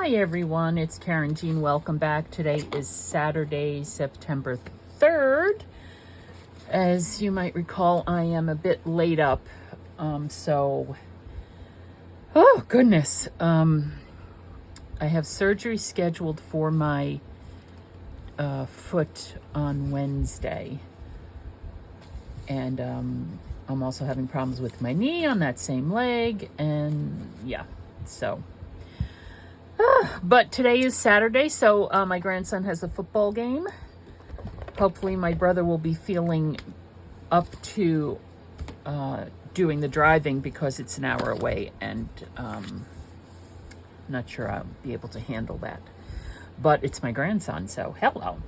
Hi everyone, it's Karynjean. Welcome back. Today is Saturday, September 3rd. As you might recall, I am a bit late up. Oh goodness. I have surgery scheduled for my foot on Wednesday. And I'm also having problems with my knee on that same leg. And yeah, so... But today is Saturday, so my grandson has a football game. Hopefully my brother will be feeling up to doing the driving because it's an hour away, and I'm not sure I'll be able to handle that. But it's my grandson, so hello.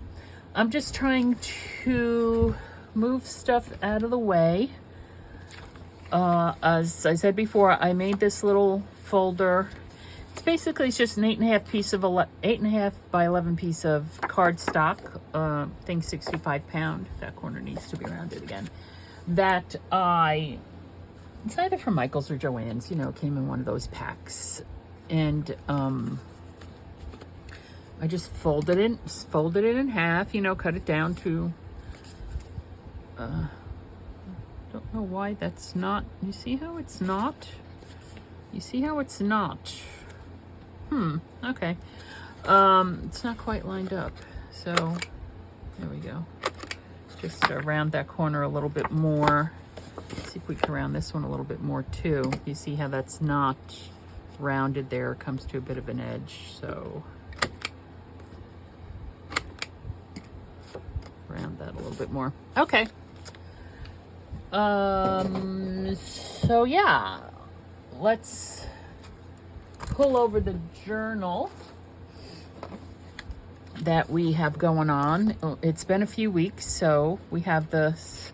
I'm just trying to move stuff out of the way. As I said before, I made this little folder. It's just an 8.5 by 11 piece of cardstock. I think 65 pound. That corner needs to be rounded again. That it's either from Michael's or Joann's. Came in one of those packs, and I just folded it in half. Cut it down to. Don't know why that's not. You see how it's not? Okay. It's not quite lined up. So, there we go. Just round that corner a little bit more. Let's see if we can round this one a little bit more too. You see how that's not rounded there. It comes to a bit of an edge. So, round that a little bit more. Okay. So yeah. Let's pull over the journal that we have going on. It's been a few weeks, so we have this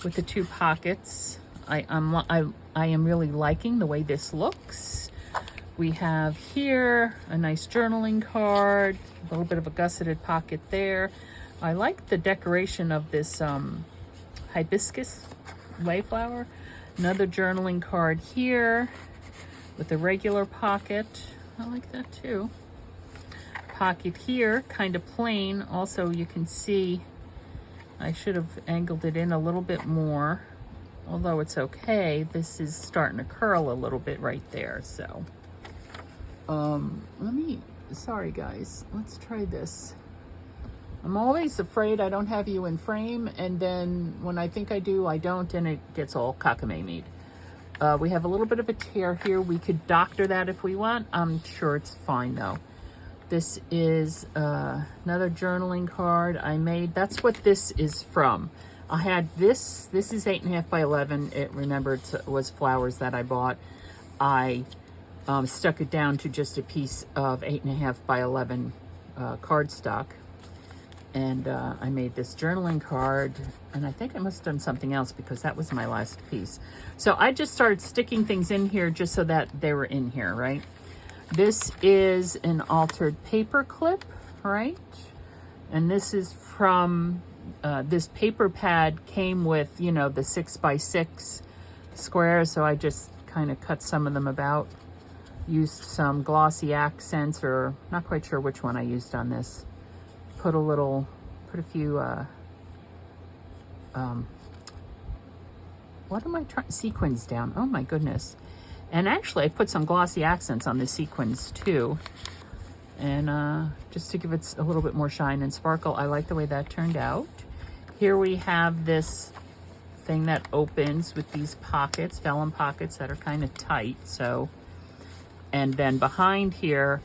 with the two pockets. I am really liking the way this looks. We have here a nice journaling card, a little bit of a gusseted pocket there. I like the decoration of this hibiscus wayflower. Another journaling card here with a regular pocket. I like that too. Pocket here, kind of plain. Also, you can see I should have angled it in a little bit more, although it's okay. This is starting to curl a little bit right there. So, sorry guys, let's try this. I'm always afraid I don't have you in frame, and then when I think I do, I don't, and it gets all cockamamie. We have a little bit of a tear here. We could doctor that if we want. I'm sure it's fine though. This is another journaling card I made. That's what this is from. I had this. This is 8.5 by 11. Remember, it was flowers that I bought. I stuck it down to just a piece of 8.5 by 11 cardstock. And I made this journaling card, and I think I must have done something else because that was my last piece. So I just started sticking things in here just so that they were in here, right? This is an altered paper clip, right? And this is from, this paper pad came with, the 6x6 squares, so I just kind of cut some of them about. Used some glossy accents, or not quite sure which one I used on this. Put a few, what am I trying? Sequins down. Oh my goodness. And actually I put some glossy accents on the sequins too. And just to give it a little bit more shine and sparkle. I like the way that turned out. Here we have this thing that opens with these pockets, vellum pockets that are kind of tight. So, and then behind here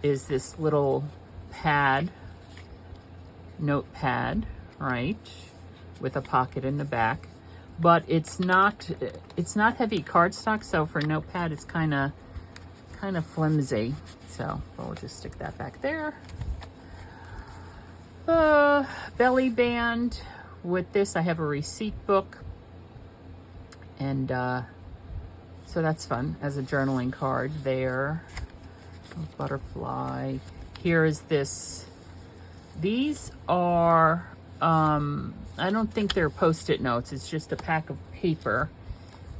is this little pad, notepad, right, with a pocket in the back, but it's not heavy cardstock, so for notepad it's kind of flimsy. So we'll just stick that back there. Belly band. With this I have a receipt book, and so that's fun as a journaling card there. A butterfly. Here is this. These are, I don't think they're Post-it notes. It's just a pack of paper.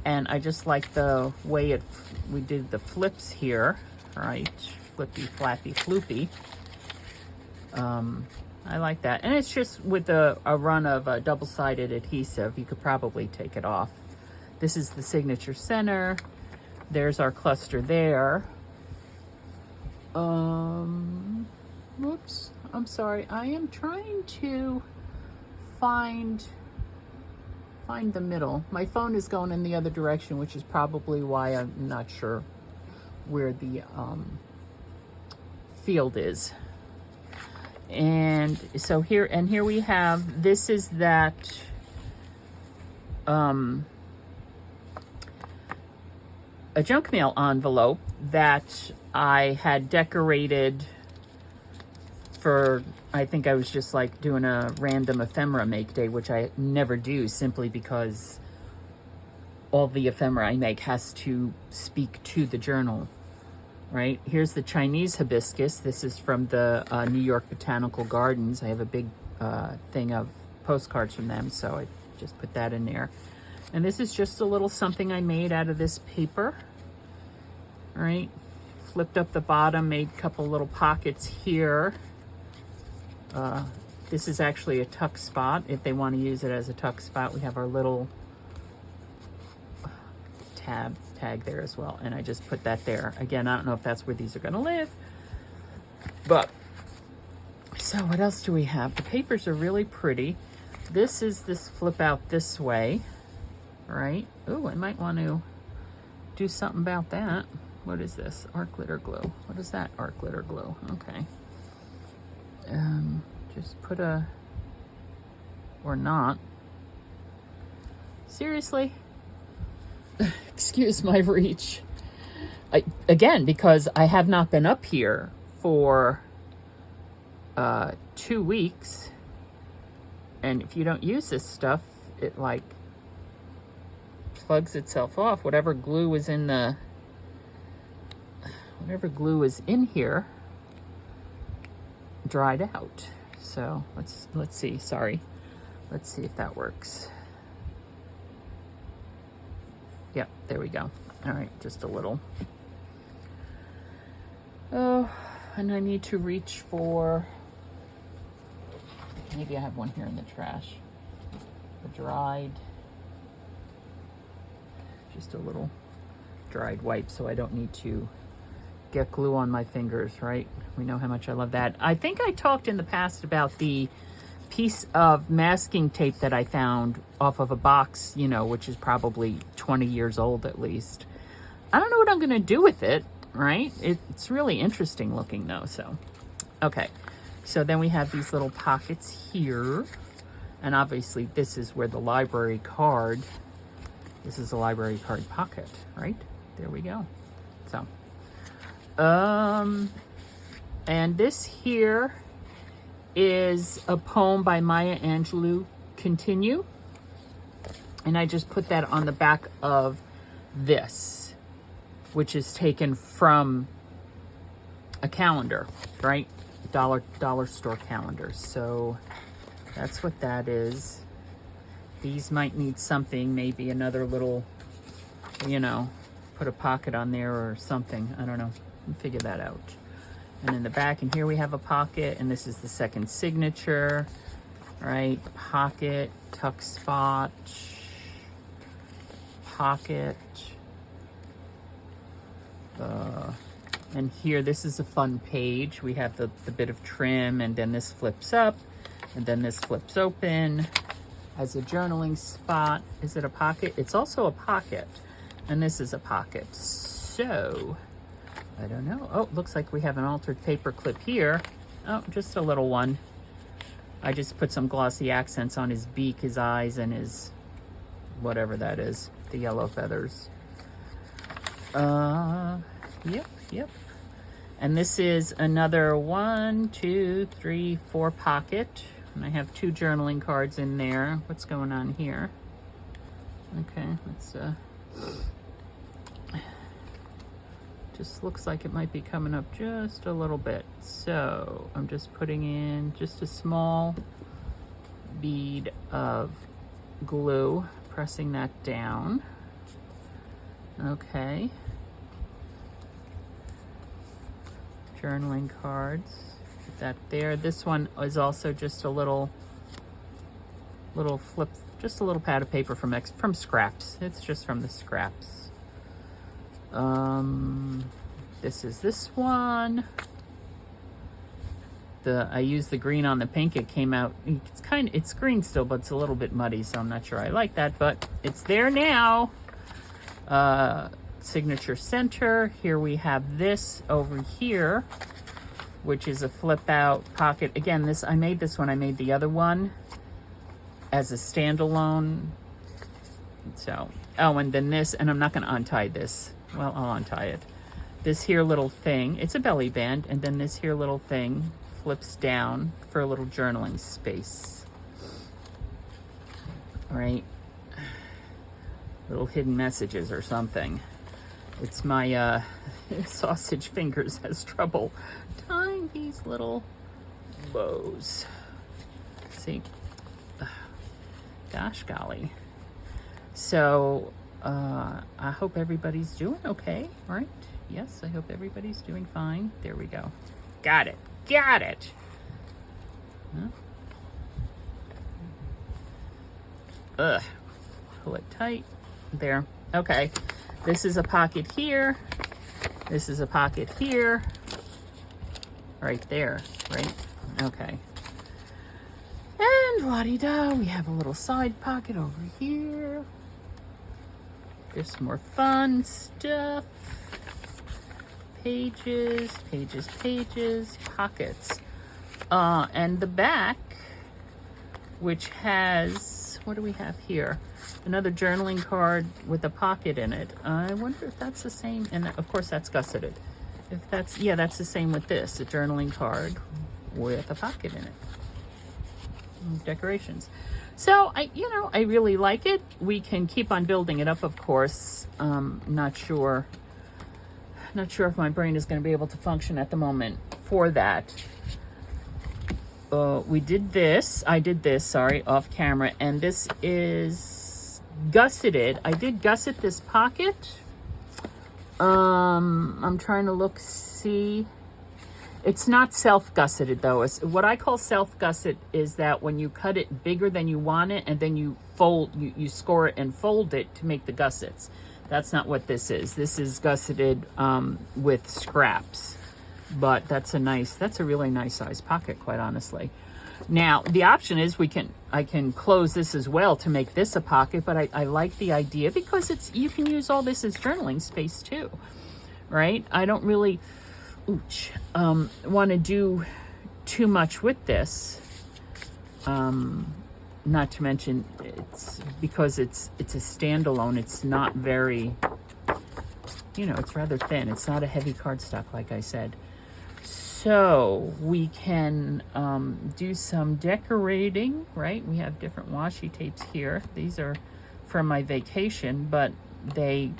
And I just like the way we did the flips here, right? flippy, flappy, floopy. I like that. And it's just with a run of double-sided adhesive. You could probably take it off. This is the signature center. There's our cluster there. Whoops, I'm sorry. I am trying to find the middle. My phone is going in the other direction, which is probably why I'm not sure where the field is. And so here we have, this is that a junk mail envelope that I had decorated for, I think I was just like doing a random ephemera make day, which I never do, simply because all the ephemera I make has to speak to the journal, right? Here's the Chinese hibiscus. This is from the New York Botanical Gardens. I have a big thing of postcards from them, so I just put that in there. And this is just a little something I made out of this paper, all right? Flipped up the bottom, made a couple little pockets here. This is actually a tuck spot. If they want to use it as a tuck spot, we have our little tag there as well. And I just put that there. Again, I don't know if that's where these are going to live. But, so what else do we have? The papers are really pretty. This is this flip out this way, right? Oh, I might want to do something about that. What is this? Art glitter glue. What is that? Art glitter glue. Okay. Just put a, or not. Seriously? Excuse my reach. Again, because I have not been up here for 2 weeks. And if you don't use this stuff, it like plugs itself off. Whatever glue is in the, whatever glue is in here dried out. So let's see, sorry. Let's see if that works. Yep, there we go. All right, just a little. Oh, and I need to reach for, maybe I have one here in the trash. The dried, just a little dried wipe so I don't need to get glue on my fingers, right? We know how much I love that. I think I talked in the past about the piece of masking tape that I found off of a box, you know, which is probably 20 years old at least. I don't know what I'm going to do with it, right? It's really interesting looking though, so. Okay, so then we have these little pockets here. And obviously this is where the library card, this is a library card pocket, right? There we go. So. And this here is a poem by Maya Angelou, Continue. And I just put that on the back of this, which is taken from a calendar, right? Dollar store calendar. So that's what that is. These might need something, maybe another little, you know, put a pocket on there or something. I don't know. We'll figure that out. And in the back, and here we have a pocket, and this is the second signature, right? Pocket, tuck spot, pocket. And here, this is a fun page. We have the bit of trim, and then this flips up, and then this flips open as a journaling spot. Is it a pocket? It's also a pocket, and this is a pocket. So, I don't know. Oh, looks like we have an altered paper clip here. Oh, just a little one. I just put some glossy accents on his beak, his eyes, and his whatever that is, the yellow feathers. Yep. And this is another 1, 2, 3, 4 pocket. And I have 2 journaling cards in there. What's going on here? Okay, let's just looks like it might be coming up just a little bit. So I'm just putting in just a small bead of glue, pressing that down. Okay. journaling cards. Put that there. This one is also just a little flip, just a little pad of paper from scraps. It's just from the scraps. This is this one. I used the green on the pink. It came out, it's green still, but it's a little bit muddy, so I'm not sure I like that, but it's there now. Signature center. Here we have this over here, which is a flip out pocket. Again, I made this one. I made the other one as a standalone. So, oh, and then this, and I'm not going to untie this. Well, I'll untie it. This here little thing, it's a belly band, and then this here little thing flips down for a little journaling space. All right. Little hidden messages or something. It's my sausage fingers has trouble tying these little bows. See? Gosh golly. So I hope everybody's doing okay, right? Yes, I hope everybody's doing fine. There we go. Got it. Got it. Huh? Ugh. Pull it tight. There. Okay. This is a pocket here. This is a pocket here. Right there, right? Okay. And la-di-da, we have a little side pocket over here. There's some more fun stuff. Pages, pages, pages, pockets. And the back, which has, what do we have here? Another journaling card with a pocket in it. I wonder if that's the same. And of course that's gusseted. If that's, yeah, that's the same with this, a journaling card with a pocket in it. Decorations. So I really like it. We can keep on building it up, of course. Not sure if my brain is going to be able to function at the moment for that. I did this, sorry, off camera, and this is gusseted. I did gusset this pocket. I'm trying to see. It's not self-gusseted though. What I call self-gusset is that when you cut it bigger than you want it, and then you you score it and fold it to make the gussets. That's not what this is. This is gusseted with scraps. But that's a really nice size pocket, quite honestly. Now, the option is I can close this as well to make this a pocket, but I like the idea because you can use all this as journaling space too, right? I don't really want to do too much with this. Not to mention because it's a standalone. It's not very, it's rather thin. It's not a heavy cardstock, like I said. So we can do some decorating, right? We have different washi tapes here. These are from my vacation, but they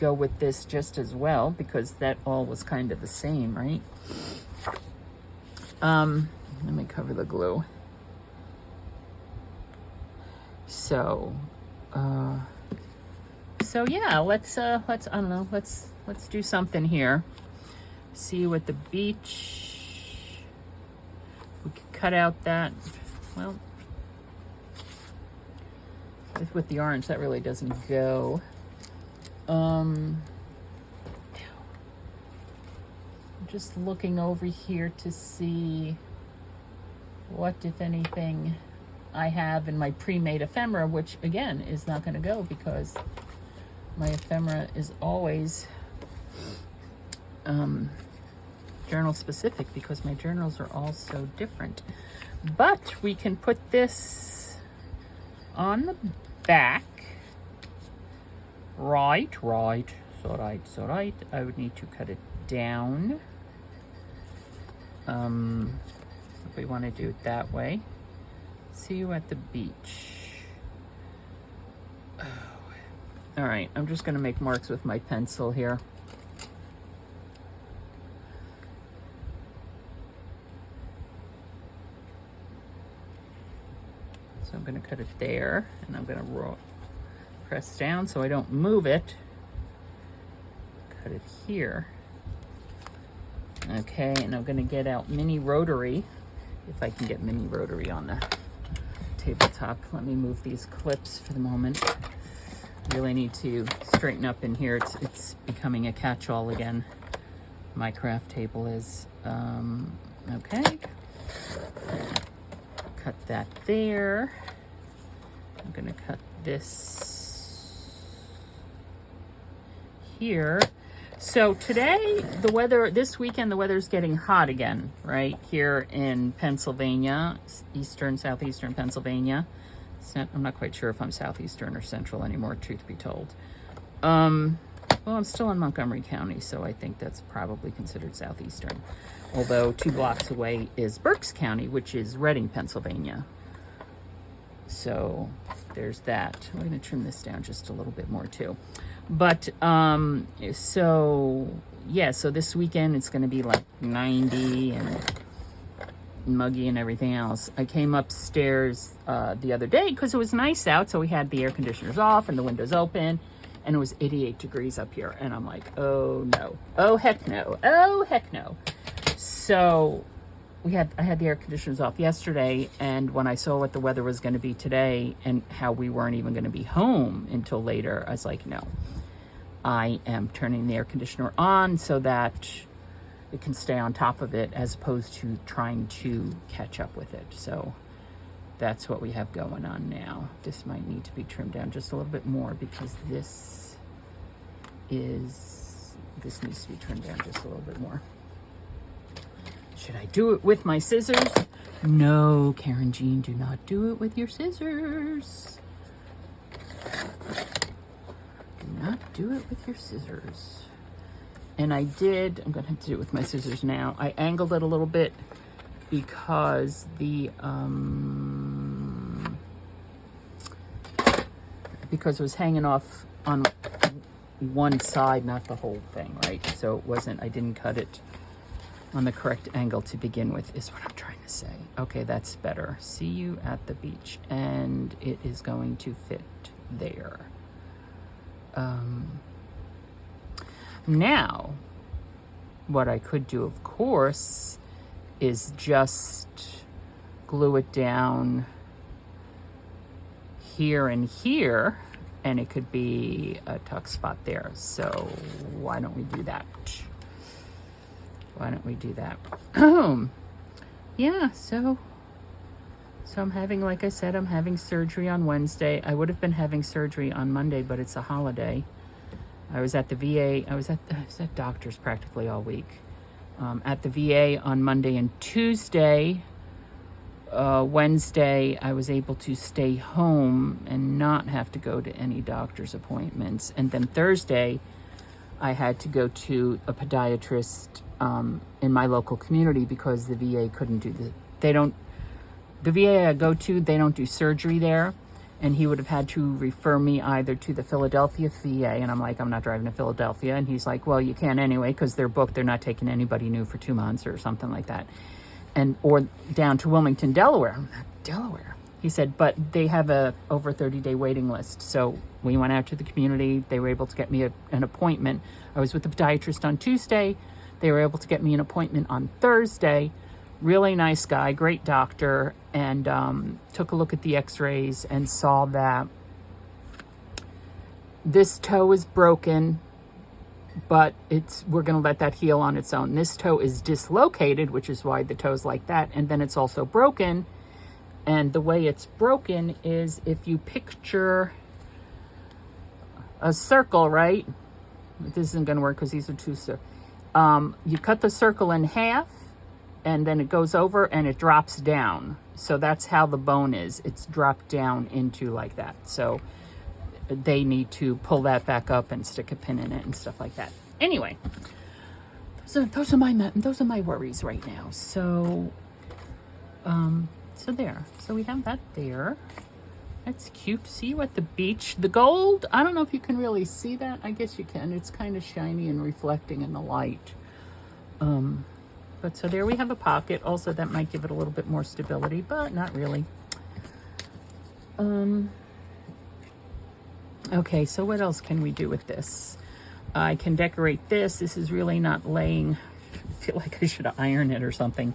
go with this just as well because that all was kind of the same, right? Let me cover the glue. So yeah, let's I don't know, let's do something here. See you at the beach. We could cut out that, well, with the orange, that really doesn't go. I'm just looking over here to see what, if anything, I have in my pre-made ephemera, which again is not going to go because my ephemera is always journal specific because my journals are all so different. But we can put this on the back. Right. So right. I would need to cut it down. If we want to do it that way. See you at the beach. Oh. All right, I'm just going to make marks with my pencil here. So I'm going to cut it there, and I'm going to press down so I don't move it. Cut it here. Okay, and I'm gonna get out mini rotary, if I can get mini rotary on the tabletop. Let me move these clips for the moment. Really need to straighten up in here. It's becoming a catch-all again. My craft table is. Okay. Cut that there. I'm gonna cut this here. So today, the weather, this weekend, the weather's getting hot again, right? Here in Pennsylvania, southeastern Pennsylvania. I'm not quite sure if I'm southeastern or central anymore, truth be told. Well, I'm still in Montgomery County, so I think that's probably considered southeastern. Although 2 blocks away is Berks County, which is Reading, Pennsylvania. So there's that. We're going to trim this down just a little bit more too. But so this weekend it's going to be like 90 and muggy and everything else. I came upstairs the other day because it was nice out, so we had the air conditioners off and the windows open, and it was 88 degrees up here, and I'm like, oh no, oh heck no, oh heck no. So I had the air conditioners off yesterday, and when I saw what the weather was going to be today and how we weren't even going to be home until later, I was like, no, I am turning the air conditioner on so that it can stay on top of it as opposed to trying to catch up with it. So that's what we have going on now. This might need to be trimmed down just a little bit more because this needs to be trimmed down just a little bit more. Should I do it with my scissors? No, Karynjean, do not do it with your scissors. Do not do it with your scissors. And I'm going to have to do it with my scissors now. I angled it a little bit because because it was hanging off on one side, not the whole thing, right? So I didn't cut it on the correct angle to begin with, is what I'm trying to say. Okay, that's better. See you at the beach. And it is going to fit there. Now, what I could do, of course, is just glue it down here and here, and it could be a tuck spot there. So why don't we do that? Why don't we do that? Yeah, so I'm having, like I said, I'm having surgery on Wednesday. I would have been having surgery on Monday, but it's a holiday. I was at the VA. I was at doctors practically all week. At the VA on Monday and Tuesday. Wednesday, I was able to stay home and not have to go to any doctor's appointments. And then Thursday, I had to go to a podiatrist in my local community because the VA couldn't do the VA I go to, they don't do surgery there. And he would have had to refer me either to the Philadelphia VA, and I'm like, I'm not driving to Philadelphia. And he's like, well, you can anyway, because they're booked. They're not taking anybody new for 2 months or something like that. Or down to Wilmington, Delaware. I'm not Delaware. He said, but they have a over 30-day waiting list. So we went out to the community. They were able to get me an appointment. I was with the podiatrist on Tuesday. They were able to get me an appointment on Thursday. Really nice guy, great doctor, and took a look at the x-rays and saw that this toe is broken, but we're going to let that heal on its own. This toe is dislocated, which is why the toe's like that, and then it's also broken. And the way it's broken is if you picture a circle, right? This isn't going to work because these are two circles. You cut the circle in half, and then it goes over and it drops down. So that's how the bone is. It's dropped down into like that. So they need to pull that back up and stick a pin in it and stuff like that. Anyway, so those are my worries right now. So there. So we have that there. That's cute. See you at the beach. The gold, I don't know if you can really see that. I guess you can. It's kind of shiny and reflecting in the light. But so there we have a pocket. Also, that might give it a little bit more stability, but not really. Okay, so what else can we do with this? I can decorate this. This is really not laying. feel like I should iron it or something.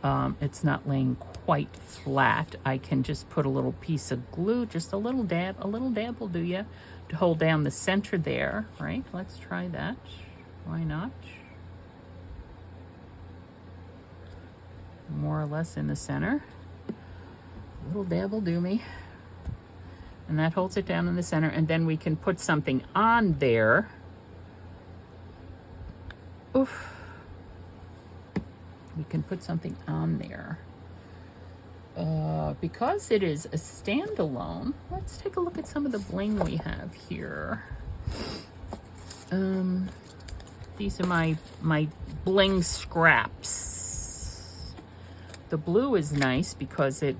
It's not laying quite flat. I can just put a little piece of glue, just a little dab will do ya, to hold down the center there, right? Let's try that. Why not? More or less in the center. A little dab will do me. And that holds it down in the center, and then we can put something on there. Oof. We can put something on there. Because it is a standalone, let's take a look at some of the bling we have here. These are my bling scraps. The blue is nice because it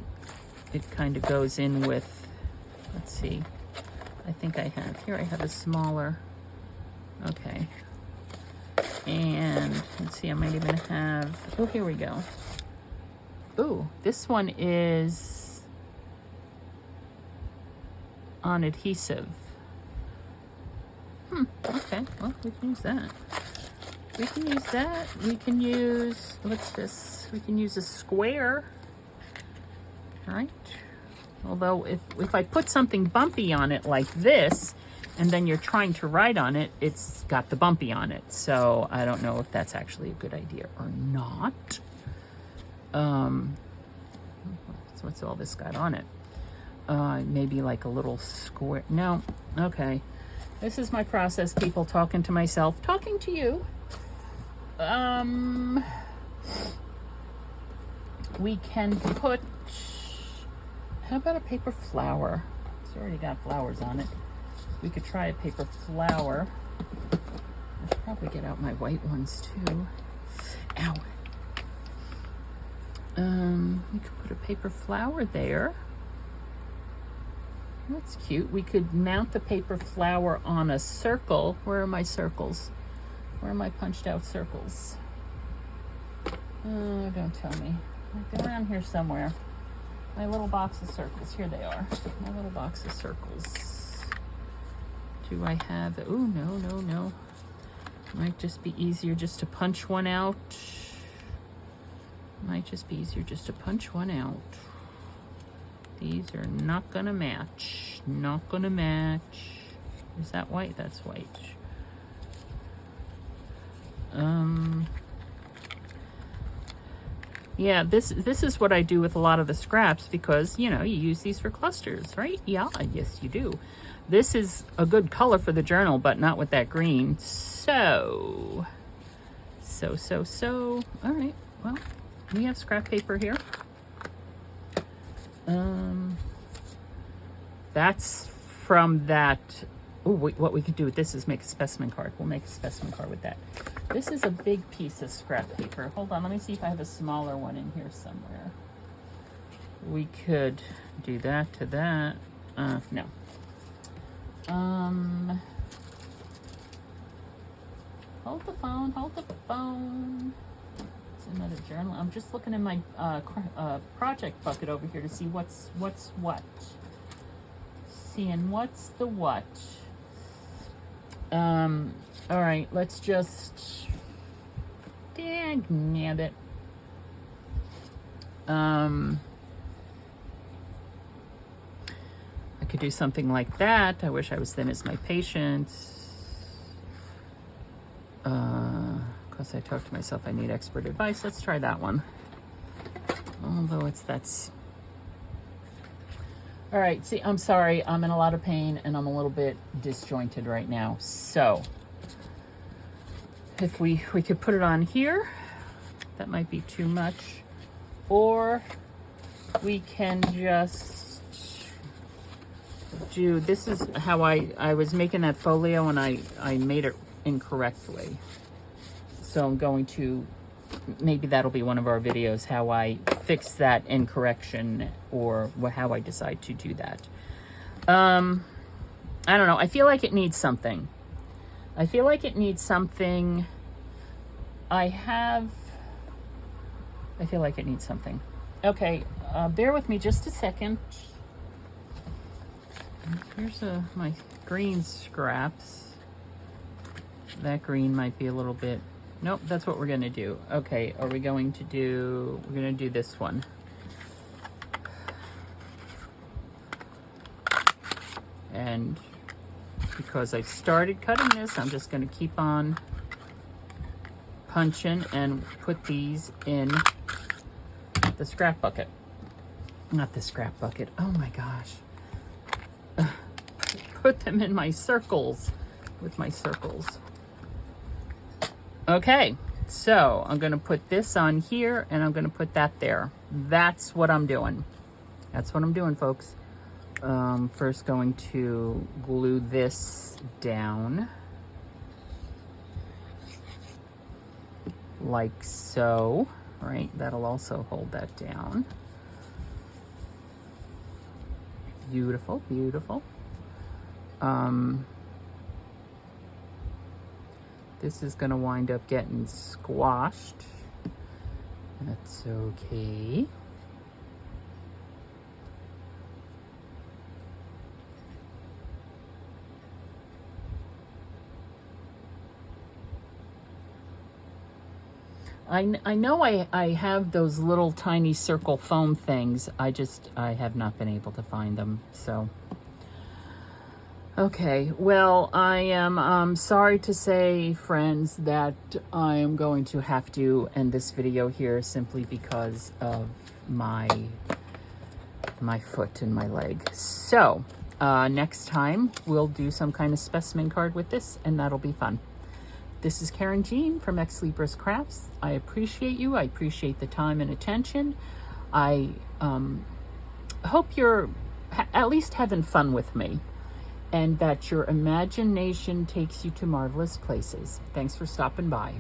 kind of goes in with, let's see, I think I have a smaller, okay. And let's see, I might even have, oh, here we go. Ooh, this one is on adhesive. Okay, well, we can use that. We can use that. We can use, what's this? We can use a square, right? Although if I put something bumpy on it like this, and then you're trying to write on it, it's got the bumpy on it. So I don't know if that's actually a good idea or not. So what's all this got on it? Maybe like a little square. No, okay. This is my process, people, talking to myself, talking to you. We can put, how about a paper flower? It's already got flowers on it. We could try a paper flower. I should probably get out my white ones too. Ow. We could put a paper flower there. That's cute. We could mount the paper flower on a circle. Where are my circles? Where are my punched out circles? Don't tell me. They're around here somewhere. My little box of circles. Here they are. My little box of circles. Do I have, oh, no. Might just be easier just to punch one out. These are not gonna match. Is that white? That's white. Yeah, this is what I do with a lot of the scraps because, you know, you use these for clusters, right? Yeah, yes you do. This is a good color for the journal, but not with that green. So. All right, well, we have scrap paper here. That's from that. Oh, what we could do with this is make a specimen card. We'll make a specimen card with that. This is a big piece of scrap paper. Hold on, let me see if I have a smaller one in here somewhere. We could do that to that. No. Hold the phone. It's another journal. I'm just looking in my project bucket over here to see what's what. Seeing what's the what. All right, let's just nab it. I could do something like that. I wish I was thin as my patient. Because I talk to myself, I need expert advice. Let's try that one. Although that's. All right, see, I'm sorry. I'm in a lot of pain and I'm a little bit disjointed right now. So if we could put it on here, that might be too much. Or we can just do, this is how I was making that folio and I made it incorrectly. So I'm going to, maybe that'll be one of our videos, how I fix that incorrection or how I decide to do that. I don't know. I feel like it needs something. I feel like it needs something. Okay, bear with me just a second. Here's my green scraps. That green might be a little bit Nope, that's what we're gonna do. Okay, are we going to do, we're gonna do this one. And because I've started cutting this, I'm just gonna keep on punching and put these in the scrap bucket. Not the scrap bucket, oh my gosh. Put them in my circles, with my circles. Okay, so I'm gonna put this on here and I'm gonna put that there. That's what I'm doing. That's what I'm doing, folks. First going to glue this down. Like so, right? That'll also hold that down. Beautiful, beautiful. This is gonna wind up getting squashed. That's okay. I know I have those little tiny circle foam things. I have not been able to find them, so. Okay, well, I am sorry to say, friends, that I am going to have to end this video here simply because of my foot and my leg. So, next time we'll do some kind of specimen card with this, and that'll be fun. This is Karynjean from Ex Libris Crafts. I appreciate you. I appreciate the time and attention. I hope you're at least having fun with me, and that your imagination takes you to marvelous places. Thanks for stopping by.